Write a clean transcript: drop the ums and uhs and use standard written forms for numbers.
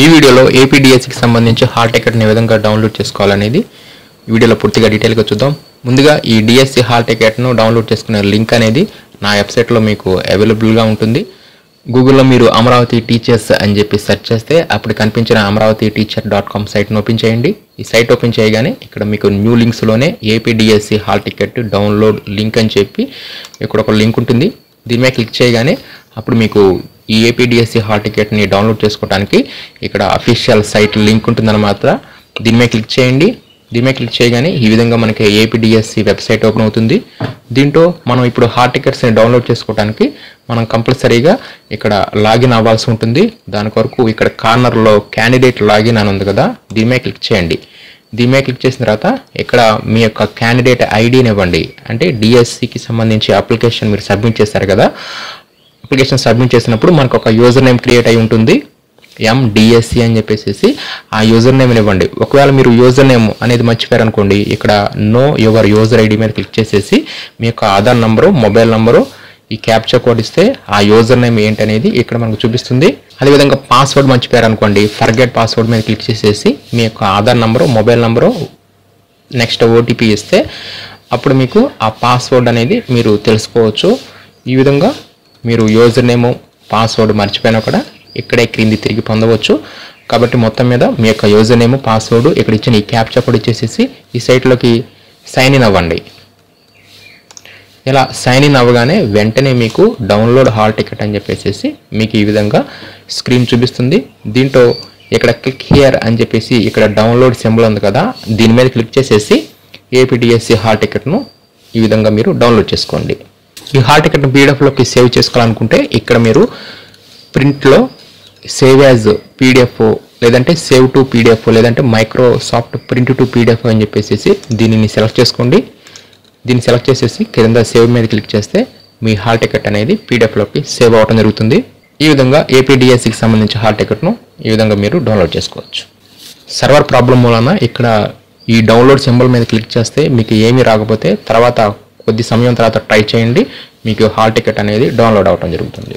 ఈ వీడియోలో ఏపీడిఎస్సికి సంబంధించి హాల్ టికెట్ని ఏ విధంగా డౌన్లోడ్ చేసుకోవాలనేది ఈ వీడియోలో పూర్తిగా డీటెయిల్గా చూద్దాం. ముందుగా ఈ డిఎస్సి హాల్ టికెట్ను డౌన్లోడ్ చేసుకునే లింక్ అనేది నా వెబ్సైట్లో మీకు అవైలబుల్గా ఉంటుంది. గూగుల్లో మీరు అమరావతి టీచర్స్ అని చెప్పి సెర్చ్ చేస్తే అప్పుడు కనిపించిన amravatiteacher.com సైట్ను ఓపెన్ చేయండి. ఈ సైట్ ఓపెన్ చేయగానే ఇక్కడ మీకు న్యూ లింక్స్లోనే APDSC hall ticket download link అని చెప్పి ఇక్కడ ఒక లింక్ ఉంటుంది. దీని మీద క్లిక్ చేయగానే అప్పుడు మీకు ఈ ఏపీడిఎస్సి హాల్ టికెట్ని డౌన్లోడ్ చేసుకోవడానికి ఇక్కడ అఫీషియల్ సైట్ లింక్ ఉంటుందన్నమాట. దీని మీద క్లిక్ చేయండి. దీని మీద క్లిక్ చేయగానే ఈ విధంగా మనకి ఏపీడిఎస్సి వెబ్సైట్ ఓపెన్ అవుతుంది. దీంట్లో మనం ఇప్పుడు హాల్ టికెట్స్ని డౌన్లోడ్ చేసుకోవడానికి మనం కంపల్సరీగా ఇక్కడ లాగిన్ అవ్వాల్సి ఉంటుంది. దాని కొరకు ఇక్కడ కార్నర్లో క్యాండిడేట్ లాగిన్ అని ఉంది కదా, దీని మీద క్లిక్ చేయండి. దీని మీద క్లిక్ చేసిన తర్వాత ఇక్కడ మీ యొక్క క్యాండిడేట్ ఐడిని ఇవ్వండి. అంటే డిఎస్సికి సంబంధించి అప్లికేషన్ మీరు సబ్మిట్ చేశారు కదా, అప్లికేషన్ సబ్మిట్ చేసినప్పుడు మనకు ఒక యూజర్ నేమ్ క్రియేట్ అయి ఉంటుంది, MDSC అని చెప్పేసి ఆ యూజర్ నేమ్ని ఇవ్వండి. ఒకవేళ మీరు యూజర్ నేమ్ అనేది మర్చిపోయారు అనుకోండి, ఇక్కడ నో యువర్ యూజర్ ఐడి మీద క్లిక్ చేసేసి మీ యొక్క ఆధార్ నంబరు, మొబైల్ నంబరు, ఈ క్యాప్చా కోడ్ ఇస్తే ఆ యూజర్ నేమ్ ఏంటనేది ఇక్కడ మనకు చూపిస్తుంది. అదేవిధంగా పాస్వర్డ్ మర్చిపోయారు అనుకోండి, ఫర్గెట్ పాస్వర్డ్ మీద క్లిక్ చేసేసి మీ యొక్క Aadhaar number, mobile number, next OTP ఇస్తే అప్పుడు మీకు ఆ పాస్వర్డ్ అనేది మీరు తెలుసుకోవచ్చు. ఈ విధంగా మీరు యూజర్ నేము, పాస్వర్డ్ మర్చిపోయినా కూడా ఇక్కడే క్రింది తిరిగి పొందవచ్చు. కాబట్టి మొత్తం మీద మీ యొక్క యూజర్ నేము, పాస్వర్డ్ ఇక్కడ ఇచ్చిన ఈ క్యాప్చా కోడ్ ఇచ్చేసేసి ఈ సైట్లోకి సైన్ ఇన్ అవ్వండి. ఇలా సైన్ ఇన్ అవ్వగానే వెంటనే మీకు డౌన్లోడ్ హాల్ టికెట్ అని చెప్పేసి మీకు ఈ విధంగా స్క్రీన్ చూపిస్తుంది. దీంట్లో ఇక్కడ క్లిక్ హియర్ అని చెప్పేసి ఇక్కడ డౌన్లోడ్ సింబల్ ఉంది కదా, దీని మీద క్లిక్ చేసేసి ఏపీడిఎస్సి హాల్ టికెట్ను ఈ విధంగా మీరు డౌన్లోడ్ చేసుకోండి. ఈ హాల్ టికెట్ను పీడిఎఫ్లోకి సేవ్ చేసుకోవాలనుకుంటే ఇక్కడ మీరు ప్రింట్లో సేవ్ యాజ్ PDF లేదంటే సేవ్ టు PDF లేదంటే మైక్రోసాఫ్ట్ ప్రింట్ టు PDF అని చెప్పేసి దీనిని సెలెక్ట్ చేసుకోండి. దీన్ని సెలెక్ట్ చేసేసి కింద సేవ్ మీద క్లిక్ చేస్తే మీ హాల్ టికెట్ అనేది పీడిఎఫ్లోకి సేవ్ అవ్వడం జరుగుతుంది. ఈ విధంగా ఏపీడిఎస్సికి సంబంధించి హాల్ టికెట్ను ఈ విధంగా మీరు డౌన్లోడ్ చేసుకోవచ్చు. సర్వర్ ప్రాబ్లం వలన ఇక్కడ ఈ డౌన్లోడ్ సింబల్ మీద క్లిక్ చేస్తే మీకు ఏమీ రాకపోతే తర్వాత కొద్ది సమయం తర్వాత ట్రై చేయండి, మీకు హాల్ టికెట్ అనేది డౌన్లోడ్ అవ్వడం జరుగుతుంది.